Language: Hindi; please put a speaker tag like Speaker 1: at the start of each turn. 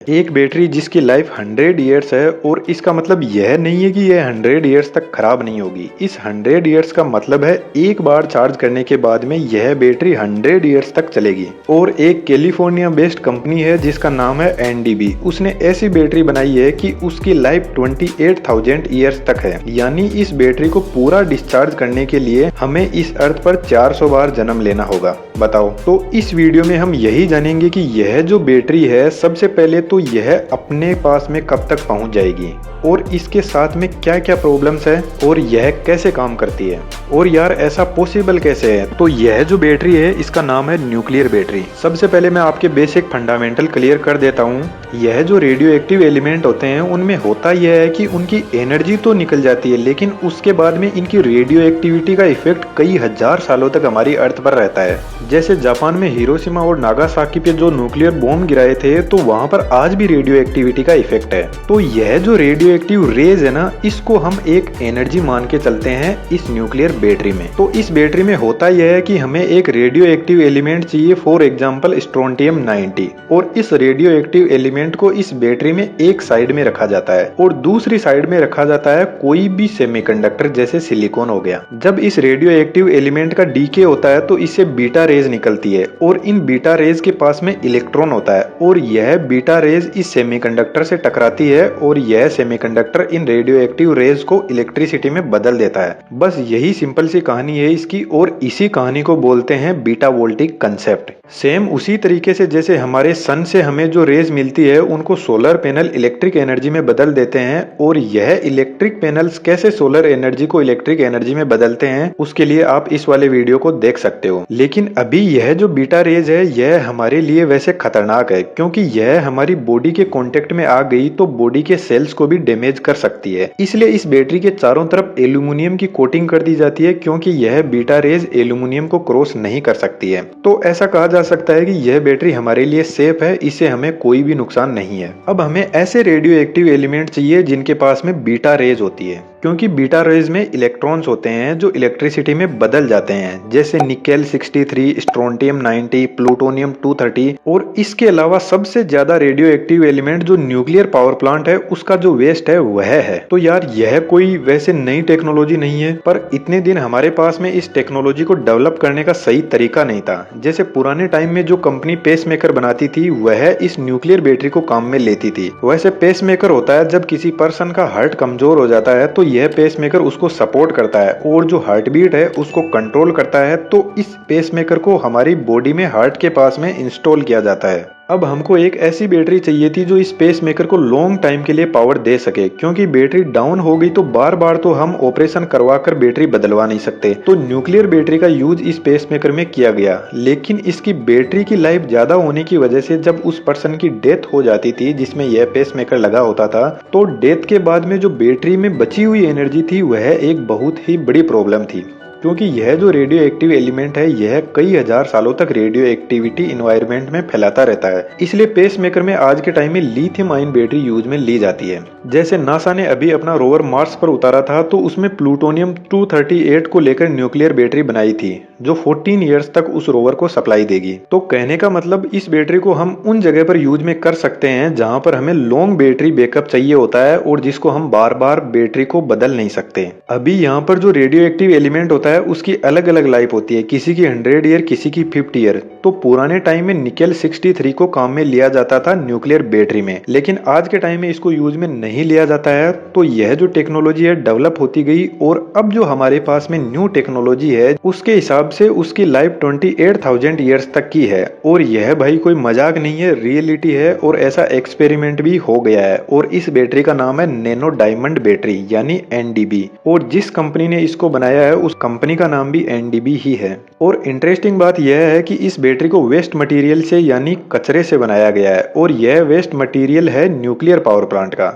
Speaker 1: एक बैटरी जिसकी लाइफ 100 ईयर्स है और इसका मतलब यह नहीं है कि यह 100 ईयर्स तक खराब नहीं होगी। इस 100 ईयर्स का मतलब है एक बार चार्ज करने के बाद में यह बैटरी 100 ईयर्स तक चलेगी। और एक कैलिफोर्निया बेस्ड कंपनी है जिसका नाम है एनडीबी। उसने ऐसी बैटरी बनाई है कि उसकी लाइफ 28,000 ईयर्स तक है। यानी इस बैटरी को पूरा डिस्चार्ज करने के लिए हमें इस अर्थ पर 400 बार जन्म लेना होगा। बताओ। तो इस वीडियो में हम यही जानेंगे कि यह जो बैटरी है सबसे पहले तो यह अपने पास में कब तक पहुंच जाएगी और इसके साथ में क्या क्या प्रॉब्लम्स है और यह कैसे काम करती है और यार ऐसा पॉसिबल कैसे है। तो यह जो बैटरी है इसका नाम है न्यूक्लियर बैटरी। सबसे पहले मैं आपके बेसिक फंडामेंटल क्लियर कर देता हूँ। यह जो रेडियो एक्टिव एलिमेंट होते हैं उनमें होता यह है कि उनकी एनर्जी तो निकल जाती है लेकिन उसके बाद में इनकी रेडियो एक्टिविटी का इफेक्ट कई हजार सालों तक हमारी अर्थ पर रहता है। जैसे जापान में हिरोशिमा और नागासाकी पे जो न्यूक्लियर बॉम्ब गिराए थे तो वहां पर आज भी रेडियो एक्टिविटी का इफेक्ट है। तो यह जो रेडियो एक्टिव रेज है ना, इसको हम एक एनर्जी मान के चलते हैं इस न्यूक्लियर बैटरी में। तो इस बैटरी में होता यह है कि हमें एक रेडियो एक्टिव एलिमेंट चाहिए, फॉर एग्जांपल स्ट्रोंटियम 90, और इस रेडियो एक्टिव एलिमेंट को इस बैटरी में एक साइड में रखा जाता है और दूसरी साइड में रखा जाता है कोई भी सेमीकंडक्टर जैसे सिलिकॉन हो गया। जब इस रेडियो एक्टिव एलिमेंट का डीके होता है तो इससे बीटा रेज निकलती है और इन बीटा रेज के पास में इलेक्ट्रॉन होता है और यह बीटा रेज इस सेमीकंडक्टर से टकराती है और यह semiconductor in radio active rays को इलेक्ट्रिसिटी में बदल देता है। बस यही सिंपल सी कहानी है इसकी और इसी कहानी को बोलते हैं बीटा वोल्टिक कंसेप्ट। सेम उसी तरीके से जैसे हमारे सन से हमें जो रेज मिलती है उनको सोलर पैनल इलेक्ट्रिक एनर्जी में बदल देते हैं और यह इलेक्ट्रिक पैनल्स कैसे सोलर एनर्जी को इलेक्ट्रिक एनर्जी में बदलते हैं उसके लिए आप इस वाले वीडियो को देख सकते हो। लेकिन अभी यह जो बीटा रेज है यह हमारे लिए वैसे खतरनाक है क्योंकि यह हमारी बॉडी के कांटेक्ट में आ गई तो बॉडी के सेल्स को भी डैमेज कर सकती है। इसलिए इस बैटरी के चारों तरफ एल्यूमिनियम की कोटिंग कर दी जाती है क्योंकि यह बीटा रेज एल्यूमिनियम को क्रॉस नहीं कर सकती है। तो ऐसा कहा जा सकता है कि यह बैटरी हमारे लिए सेफ है, इससे हमें कोई भी नुकसान नहीं है। अब हमें ऐसे रेडियो एक्टिव एलिमेंट चाहिए जिनके पास में बीटा रेज होती है क्योंकि बीटा रेज में इलेक्ट्रॉन्स होते हैं जो इलेक्ट्रिसिटी में बदल जाते हैं, जैसे निकेल 63, स्ट्रोंटियम 90, प्लूटोनियम 230। और इसके अलावा सबसे ज्यादा रेडियो एक्टिव एलिमेंट जो न्यूक्लियर पावर प्लांट है उसका जो वेस्ट है वह है। तो यार यह कोई वैसे नई टेक्नोलॉजी नहीं है, पर इतने दिन हमारे पास में इस टेक्नोलॉजी को डेवलप करने का सही तरीका नहीं था। जैसे पुराने टाइम में जो कंपनी पेसमेकर बनाती थी वह इस न्यूक्लियर बैटरी को काम में लेती थी। वैसे पेसमेकर होता है जब किसी पर्सन का हार्ट कमजोर हो जाता है तो यह पेसमेकर उसको सपोर्ट करता है और जो हार्ट बीट है उसको कंट्रोल करता है। तो इस पेसमेकर को हमारी बॉडी में हार्ट के पास में इंस्टॉल किया जाता है। अब हमको एक ऐसी बैटरी चाहिए थी जो इस पेसमेकर को लॉन्ग टाइम के लिए पावर दे सके क्योंकि बैटरी डाउन हो गई तो बार बार तो हम ऑपरेशन करवा कर बैटरी बदलवा नहीं सकते। तो न्यूक्लियर बैटरी का यूज इस पेसमेकर में किया गया, लेकिन इसकी बैटरी की लाइफ ज्यादा होने की वजह से जब उस पर्सन की डेथ हो जाती थी जिसमें यह पेसमेकर लगा होता था तो डेथ के बाद में जो बैटरी में बची हुई एनर्जी थी वह एक बहुत ही बड़ी प्रॉब्लम थी क्योंकि यह जो रेडियो एक्टिव एलिमेंट है यह कई हजार सालों तक रेडियो एक्टिविटी इन्वायरमेंट में फैलाता रहता है। इसलिए पेसमेकर में आज के टाइम में लिथियम आयन बैटरी यूज में ली जाती है। जैसे नासा ने अभी अपना रोवर मार्स पर उतारा था तो उसमें प्लूटोनियम 238 को लेकर न्यूक्लियर बैटरी बनाई थी जो 14 ईयर्स तक उस रोवर को सप्लाई देगी। तो कहने का मतलब इस बैटरी को हम उन जगह पर यूज में कर सकते हैं जहां पर हमें लॉन्ग बैटरी बैकअप चाहिए होता है और जिसको हम बार बार बैटरी को बदल नहीं सकते। अभी यहाँ पर जो रेडियो एक्टिव एलिमेंट होता है उसकी अलग अलग लाइफ होती है, किसी की 100 ईयर किसी की 50 ईयर। तो पुराने टाइम में निकेल 63 को काम में लिया जाता था न्यूक्लियर बैटरी में, लेकिन आज के टाइम में इसको यूज में नहीं लिया जाता है। तो यह जो टेक्नोलॉजी है डेवलप होती गई और अब जो हमारे पास में न्यू टेक्नोलॉजी है उसके हिसाब से उसकी लाइफ 28,000 ईयर्स तक की है। और यह भाई कोई मजाक नहीं है, रियलिटी है और ऐसा एक्सपेरिमेंट भी हो गया है। और इस बैटरी का नाम है नैनो डायमंड बैटरी यानी एनडीबी, और जिस कंपनी ने इसको बनाया है उस कंपनी का नाम भी एनडीबी ही है। और इंटरेस्टिंग बात यह है कि इस बैटरी को वेस्ट मटेरियल से यानी कचरे से बनाया गया है और यह वेस्ट मटेरियल है न्यूक्लियर पावर प्लांट का।